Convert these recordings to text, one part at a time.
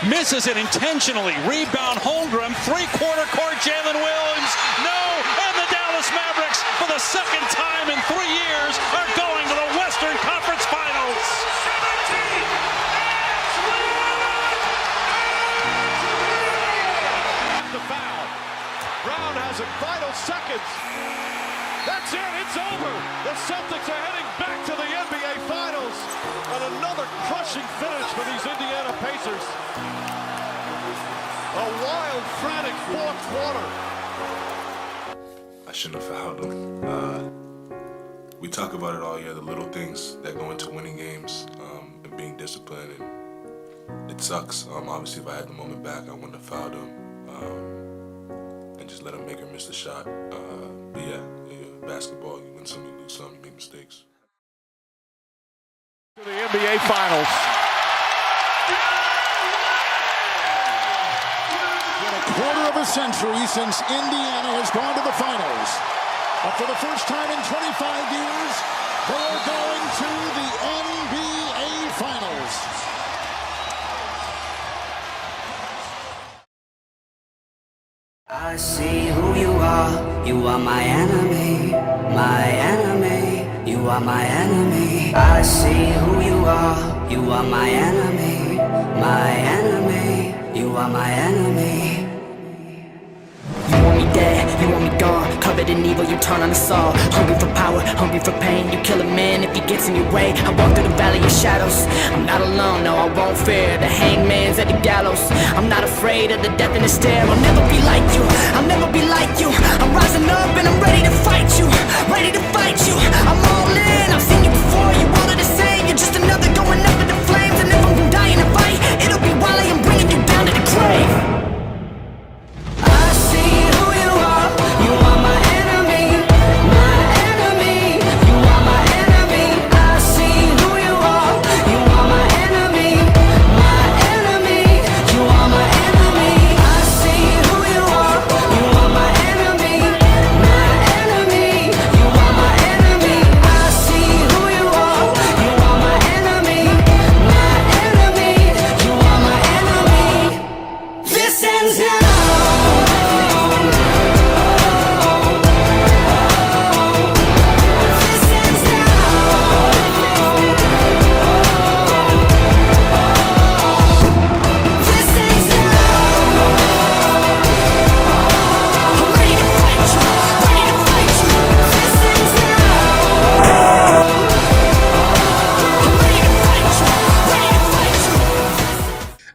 Misses it intentionally. Rebound Holmgren. Three-quarter court Jalen Williams. No. And the Dallas Mavericks, for the second time in 3 years, are going to the Western Conference Finals. The foul. Brown has it. Final seconds. That's it. It's over. The Celtics are heading back to the NBA Finals. And another crushing finish for these Indiana Pacers. A wild, frantic fourth quarter. I shouldn't have fouled him. We talk about it all year, the little things that go into winning games and being disciplined. And it sucks. Obviously, if I had the moment back, I wouldn't have fouled him and just let him make or miss the shot. But yeah, basketball, you win some, you lose some, you make mistakes. To the NBA Finals. Quarter of a century since Indiana has gone to the finals. But for the first time in 25 years, they are going to the NBA Finals. I see who you are. You are my enemy. My enemy. You are my enemy. I see who you are. You are my enemy. My enemy. You are my enemy. You want me dead, you want me gone. Covered in evil, you turn on us all. Hungry for power, hungry for pain. You kill a man if he gets in your way. I walk through the valley of shadows. I'm not alone, no, I won't fear. The hangman's at the gallows. I'm not afraid of the death in the stare. I'll never be like you, I'll never be like you. I'm rising up and I'm ready to fight you. Ready to fight you, I'm all in. I've seen you before, you all are the same. You're just another going up in the flames. And if I'm dying to fight, it'll be while I am bringing you down to the grave.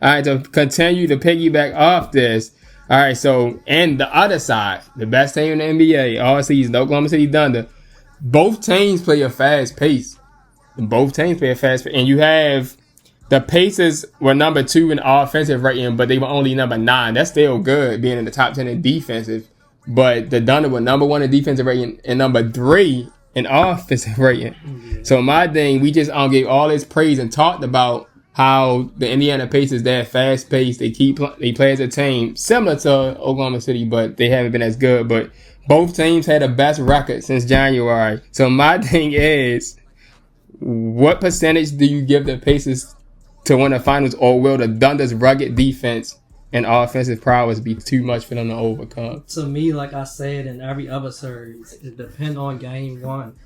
All right, to continue to piggyback off this. All right, so, and the other side, the best team in the NBA, all season, Oklahoma City Thunder, both teams play a fast pace. And you have the Pacers were number 2 in offensive rating, but they were only number 9. That's still good, being in the top 10 in defensive. But the Thunder were number 1 in defensive rating and number 3 in offensive rating. Yeah. So my thing, we just gave all this praise and talked about how the Indiana Pacers, they're fast paced. They play as a team similar to Oklahoma City, but they haven't been as good. But both teams had the best record since January. So my thing is, what percentage do you give the Pacers to win the finals, or will the Thunder's rugged defense and offensive prowess be too much for them to overcome? To me, like I said in every other series, it depends on game one.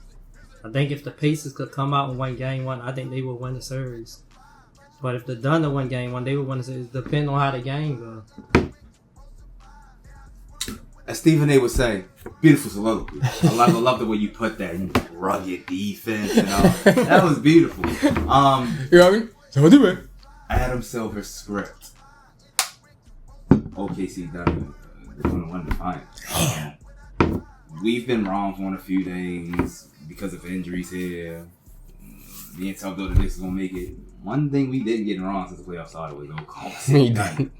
I think if the Pacers could come out and win game one, I think they would win the series. But if the Thunder win game one, they would win the series. It depends on how the game goes. As Stephen A would say, beautiful soliloquy. I love the way you put that. Rugged defense and all. That was beautiful. So do it. Adam Silver's script. OKC Thunder. One defiant. We've been wrong for a few days because of injuries here. Me and Telp the Knicks is gonna make it. One thing we didn't get wrong since the playoffs started was Oklahoma City Thunder.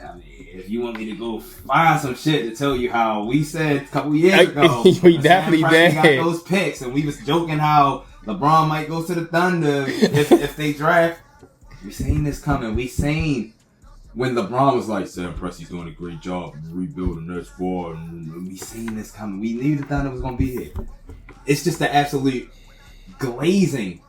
I mean, if you want me to go find some shit to tell you how we said a couple years ago, we definitely did. Got those picks, and we was joking how LeBron might go to the Thunder if they draft. We seen this coming. We seen when LeBron was like, Sam Presti's doing a great job rebuilding their squad, and we seen this coming. We knew the Thunder was gonna be here. It's just the absolute glazing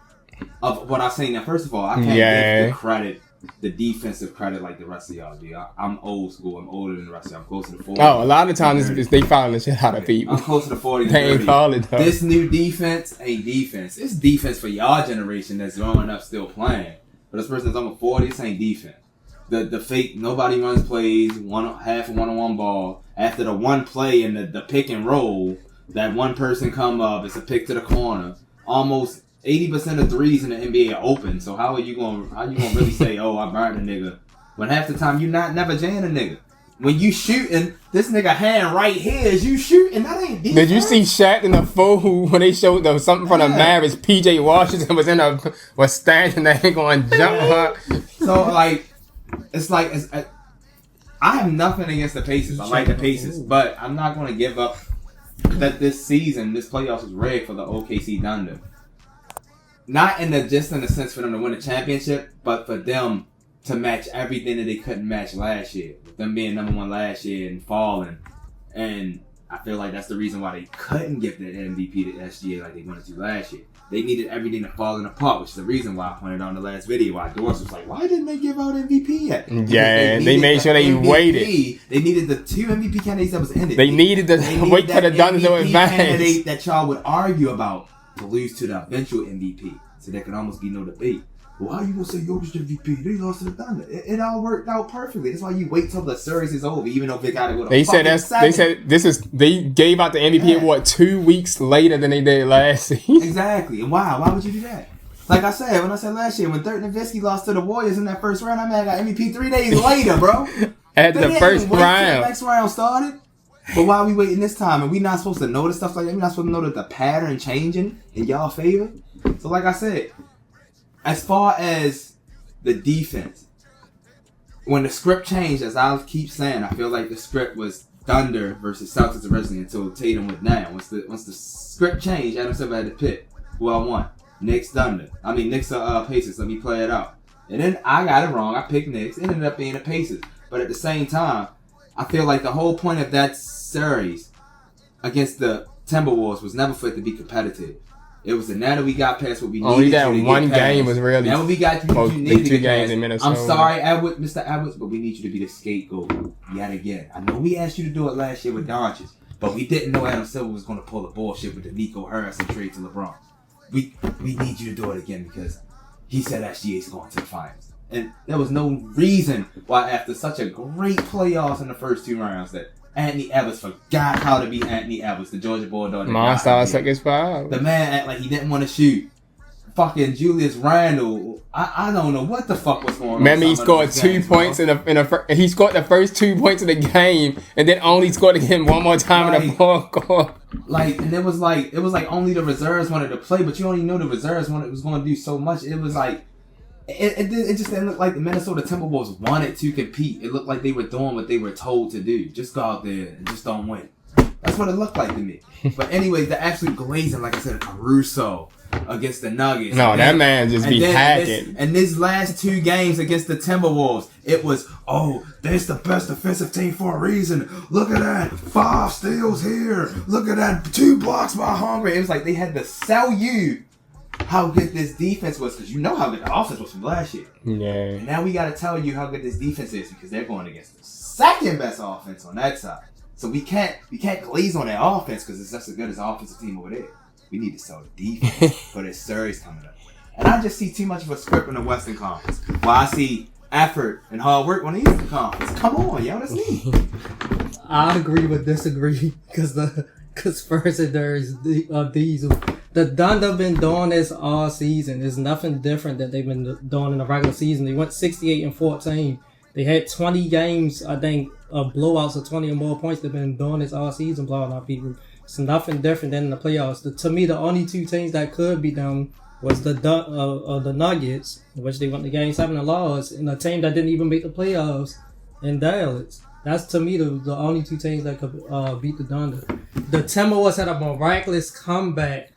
of what I'm saying. Now, first of all, I can't give the credit the defensive credit like the rest of y'all do. I'm old school. I'm older than the rest of y'all. I'm closer to 40. Oh, a lot of times they fouling the shit out of people. I'm closer to 40 than They ain't 30. calling though. This new defense ain't defense. It's defense for y'all generation that's growing up still playing. But this person's almost 40, this ain't defense. The fake, nobody runs plays, half a one-on-one ball. After the one play in the pick and roll, that one person come up, it's a pick to the corner. Almost 80% of threes in the NBA are open. So how you gonna really say, oh, I burned a nigga? When half the time you never jam a nigga. When you shooting, this nigga hand right here is you shooting. That ain't defense. Did you see Shaq in the fool when they showed something from the Mavericks? PJ Washington was standing there going jump her. So I have nothing against the Pacers. I like the Pacers, but I'm not going to give up that this season, this playoffs was rigged for the OKC Thunder. Not in the sense for them to win a championship, but for them to match everything that they couldn't match last year. With them being number one last year and falling. And I feel like that's the reason why they couldn't give the MVP to SGA like they wanted to last year. They needed everything to fall apart, which is the reason why I pointed out in the last video why Doris was like, why didn't they give out MVP yet? Because they made sure they waited. They needed the two MVP candidates that was in it. They needed to wait for the Thunder to advance. Candidate that y'all would argue about to lose to the eventual MVP. So there could almost be no debate. Why are you gonna say Jokic MVP? They lost to the Thunder. It all worked out perfectly. That's why you wait till the series is over, even though they got to go to they gave out the MVP award 2 weeks later than they did last season. Exactly. And why? Why would you do that? Like I said, when I said last year, when Dirk Nowitzki lost to the Warriors in that first round, I got MVP 3 days later, bro. At the first round. The next round started. But why are we waiting this time? And we not supposed to notice stuff like that? We're not supposed to know that the pattern changing in y'all favor? So like I said, as far as the defense, when the script changed, as I keep saying, I feel like the script was Thunder versus Celtics originally until Tatum went down. Once the script changed, Adam Silver had to pick who I want. Knicks Pacers. Let me play it out. And then I got it wrong. I picked Knicks. It ended up being the Pacers. But at the same time, I feel like the whole point of that series against the Timberwolves was never for it to be competitive. It was now that we got past what we needed. Only that one game was really. Now we got you needed to two get games past. in Minnesota. I'm sorry, Mr. Edwards, but we need you to be the scapegoat yet again. I know we asked you to do it last year with Doncic, but we didn't know Adam Silver was going to pull the bullshit with the Nico Harrison trade to LeBron. We need you to do it again because he said SGA's going to the finals. And there was no reason why after such a great playoffs in the first 2 rounds that Anthony Edwards forgot how to be Anthony Edwards, the Georgia Bulldog. Monster seconds foul. The man act like he didn't want to shoot. Fucking Julius Randle. I don't know what the fuck was going on. Remember, he scored 2 points he scored the first 2 points of the game, and then only scored again one more time in the fourth quarter. And it was like only the reserves wanted to play, but you only know the reserves was going to do so much. It was like. It just didn't look like the Minnesota Timberwolves wanted to compete. It looked like they were doing what they were told to do. Just go out there and just don't win. That's what it looked like to me. But anyway, the absolute glazing, like I said, Caruso against the Nuggets. No, that man just be hacking. And these last 2 games against the Timberwolves, it was, there's the best defensive team for a reason. Look at that. 5 steals here. Look at that. 2 blocks by Hungry. It was like they had to sell you how good this defense was, because you know how good the offense was from last year. Yeah. And now we got to tell you how good this defense is because they're going against the second best offense on that side. So we can't glaze on that offense because it's just as good as the offensive team over there. We need to sell the defense for this series coming up. And I just see too much of a script in the Western Conference. While I see effort and hard work on the Eastern Conference. Come on, yo, that's me. I agree but disagree because first there's Diesel. The Thunder been doing this all season. There's nothing different that they've been doing in the regular season. They went 68-14. They had 20 games, I think, of blowouts of 20 or more points. They've been doing this all season, blowing out people. It's nothing different than in the playoffs. To me, the only 2 teams that could be them was the Nuggets, which they went to Game 7 and lost, and a team that didn't even make the playoffs in Dallas. That's, to me, the only 2 teams that could beat the Thunder. The Timberwolves had a miraculous comeback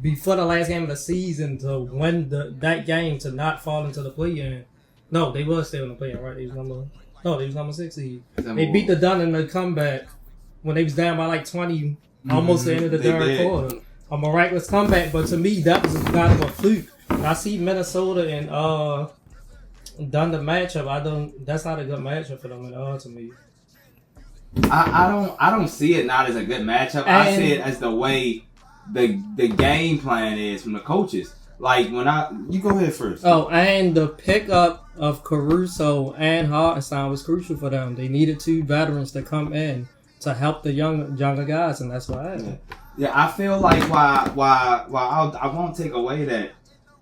before the last game of the season to win that game to not fall into the play-in. No, they were still in the play-in, right? They was number 6 seed. They beat the Thunder in the comeback when they was down by like 20, almost the end of the third quarter. A miraculous comeback, but to me, that was kind of a fluke. I see Minnesota done the matchup. That's not a good matchup for them at all to me. I don't see it not as a good matchup. I see it as the way the game plan is from the coaches. Like you go ahead first. Oh, and the pickup of Caruso and Hartenstein was crucial for them. They needed 2 veterans to come in to help the younger guys, and that's what happened. Yeah, I feel like while I won't take away that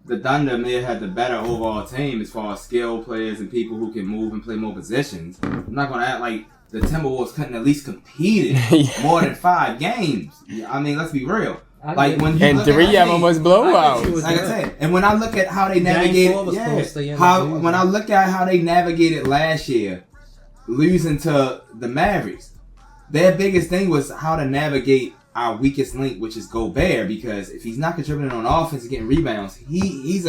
the Thunder may have had the better overall team as far as skill players and people who can move and play more positions. I'm not gonna act like the Timberwolves couldn't at least compete more than 5 games. I mean, let's be real. Like when you and 3 of them was blowouts. Like I said, and when I look at how they navigated, when I look at how they navigated last year, losing to the Mavericks, their biggest thing was how to navigate our weakest link, which is Gobert, because if he's not contributing on offense and getting rebounds, he's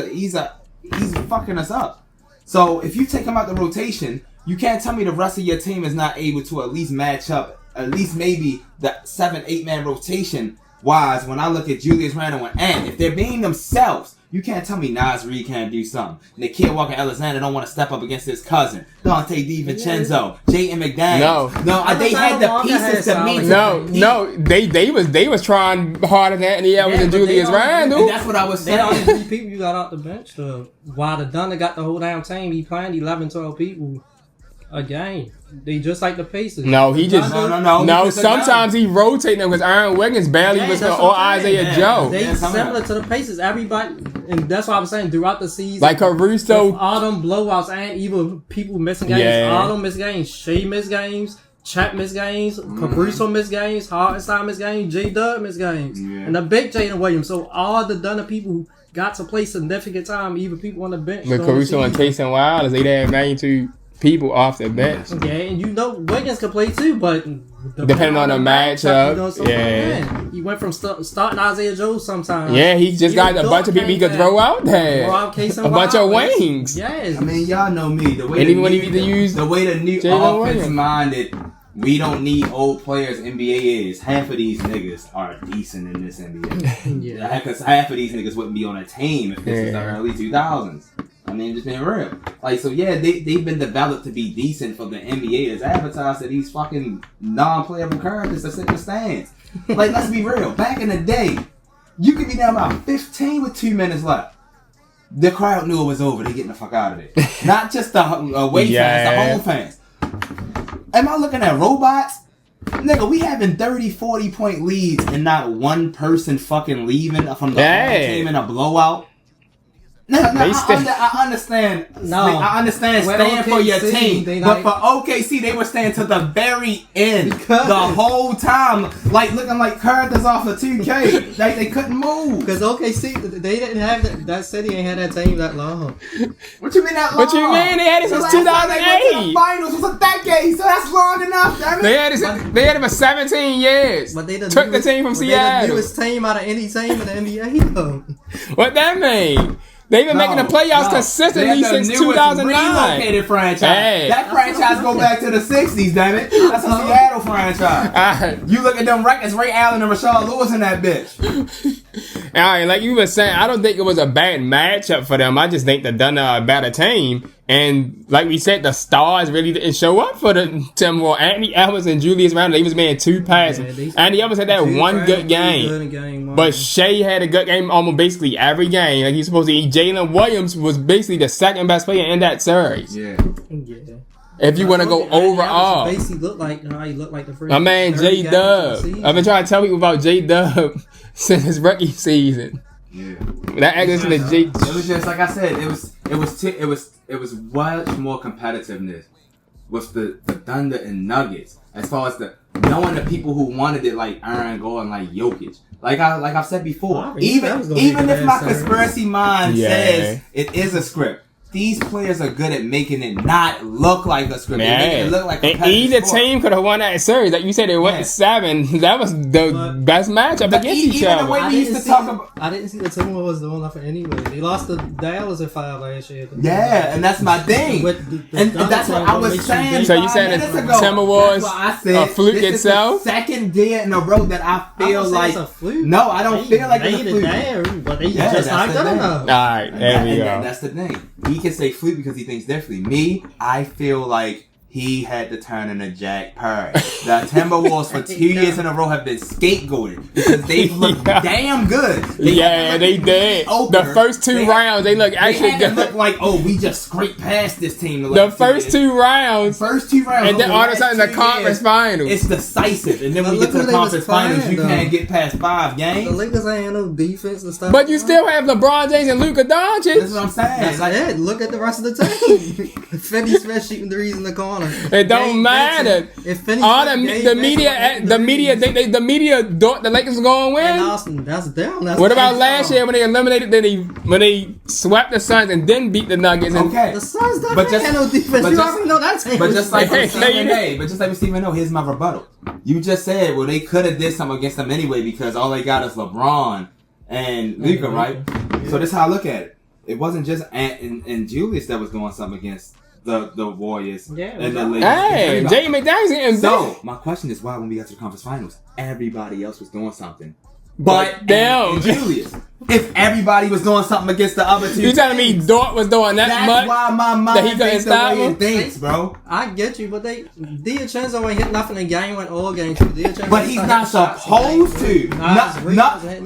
fucking us up. So if you take him out the rotation, you can't tell me the rest of your team is not able to at least match up, at least maybe the 7-8 man rotation wise. When I look at Julius Randle and Ant, if they're being themselves, you can't tell me Nas Reed can't do something. Nikhil Walker-Alexander don't want to step up against his cousin. Dante DiVincenzo, Jayden McDaniels. No, they had the pieces to meet. No, they was trying harder than Anthony Edwards and Julius Randle. And that's what I was saying. They only 3 people you got off the bench though. While the Thunder got the whole damn team, he playing 11, 12 people a game. They just like the Pacers. No, he just no. Sometimes he rotating them because Aaron Wiggins barely was or Isaiah Joe. They similar to the Pacers. Everybody, and that's what I was saying throughout the season. Like Caruso, all them blowouts and even people missing games. All them missed games. Shea missed games. Chat missed games. Caruso missed games. Hartenstein missed games. J-Dub missed games. And the big Jaden Williams. So all the Thunder people got to play significant time. Even people on the bench. But Caruso and Taysom Wild, they didn't magnitude people off the bench. Yeah, and Wiggins can play too, but depending on the matchup, he went from starting Isaiah Joe sometimes. Yeah, he just got a bunch of people he could throw out there. A bunch of wings. Yes. I mean, y'all know me. The way and even when he need to use the way the new offense minded, we don't need old players. NBA is half of these niggas are decent in this NBA. Because half of these niggas wouldn't be on a team if this is the early 2000s. I mean, just being real. Like, so yeah, they've been developed to be decent for the NBA. It's advertised to these fucking non-playable characters that sit in the stands. Like, let's be real. Back in the day, you could be down by 15 with 2 minutes left. The crowd knew it was over. They getting the fuck out of it. Not just the away fans, the home fans. Am I looking at robots? Nigga, we having 30, 40 point leads and not one person fucking leaving from the team in a blowout. No, I understand. I understand staying for your team, but for OKC, they were staying to the very end, the whole time, like looking like characters off of 2K. Like they couldn't move because OKC they didn't have that city ain't had that team that long. What you mean that long? What you mean they had it since 2008? The finals was a decade, so that's long enough. Damn it. They had it for 17 years. But they took the team from Seattle. They the newest team out of any team in the NBA though. What that mean? They've been making the playoffs consistently since 2009. Relocated franchise. Hey. That franchise go back to the 60s, damn it. That's a Seattle franchise. You look at them records, Ray Allen and Rashard Lewis in that bitch. Alright, like you were saying, I don't think it was a bad matchup for them. I just think they've done a better team. And like we said, the stars really didn't show up for the Timberwolves. Anthony Edwards and Julius Randle, they was being 2 passes. Anthony Edwards had that one good game. But Shea had a good game almost basically every game. Like he's supposed to eat. Jalen Williams was basically the second best player in that series. Yeah. If you want to go overall. Basically looked like he looked like the first. My man J-Dub. I've been trying to tell people about J-Dub since his rookie season. Yeah. That actually it was just like I said, it was much more competitiveness with the Thunder and Nuggets as far as the knowing the people who wanted it like Aaron Gordon, like Jokic. Like I've said before, even if my conspiracy mind says it is a script, these players are good at making it not look like a script. They make it look like a and either team could have won that series. Like you said, they went 7. That was the best matchup against each other. I didn't see the Timberwolves doing nothing anyway. They lost to Dallas at 5 last year. Yeah, and that's my thing. And that's what I was saying. So you said the Timberwolves a fluke itself? The second year in a row that I feel like it's a fluke. No, I don't feel like it's a fluke. But they just not good enough. All right, there we go. That's the thing. he can say fluke because he thinks differently. Me, I feel like he had to turn into Jack Perry. The Timberwolves for 2 years in a row have been scapegoated because they've looked damn good. They did. The first two rounds, they look actually good. Look like, we just scraped past this team. The first two rounds. And then all of a sudden, the conference finals. It's decisive. And then when we get to the conference finals, you can't get past 5 games. The Lakers ain't no defense and stuff. But you still have LeBron James and Luka Doncic. That's what I'm saying. That's it. Look at the rest of the team. Finney Smith shooting threes in the corner. It don't matter. All the media thought the Lakers were going to win. And Austin, that's them. What about last year when they eliminated? When they swept the Suns and then beat the Nuggets? Okay, the Suns don't have no defense. You already know that team. But just like with Stephen A, here's my rebuttal. You just said, well, they could have did something against them anyway because all they got is LeBron and Luka, right? Yeah. So this is how I look at it. It wasn't just Ant and Julius that was doing something against the Warriors and the Lakers. Hey, Jay McDaniels. So my question is, why when we got to the conference finals, everybody else was doing something, but and Julius. If everybody was doing something against the other two, you telling me Dort was doing that much? That's why my mind that he couldn't stop him. Thinks, bro. I get you, but DiVincenzo ain't hit nothing in game 1 or game 2. But he's not supposed to.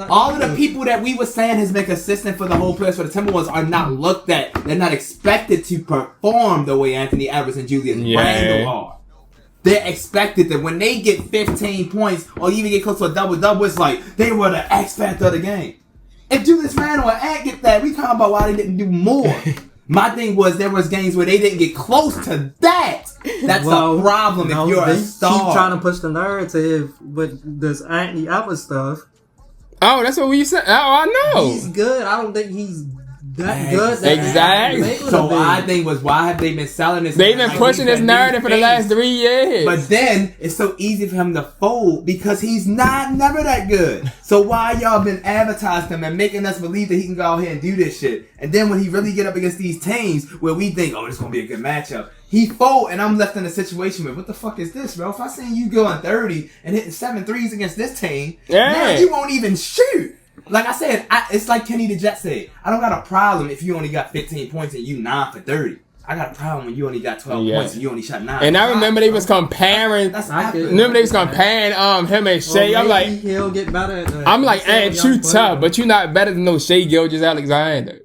All of the people that we were saying has been consistent for the whole playoffs for the Timberwolves are not looked at. They're not expected to perform the way Anthony Edwards and Julius Randle are. They're expected that when they get 15 points or even get close to a double-double, it's like they were the X factor of the game. If Julius Randle and Ant get that, we talking about why they didn't do more. My thing was there was games where they didn't get close to that. That's a problem if you're a star. Keep trying to push the narrative with this Anthony Edwards stuff. Oh, that's what we said. Oh, I know. He's good. I don't think he's that good. Exactly. So my thing was, why have they been selling this? They've been pushing this narrative for the last 3 years. But then it's so easy for him to fold because he's never that good. So why y'all been advertising him and making us believe that he can go out here and do this shit? And then when he really get up against these teams where we think, this is gonna be a good matchup, he fold and I'm left in a situation with, what the fuck is this, bro? If I seen you going 30 and hitting 7 threes against this team, now you won't even shoot. Like I said, it's like Kenny the Jet said. I don't got a problem if you only got 15 points and you 9 for 30. I got a problem when you only got 12 points and you only shot 9. And I remember they was comparing. Remember they was comparing him and Shea. I'm like, he'll get better. I'm like, Ant, you tough, but you not better than no Shea Gilgeous-Alexander.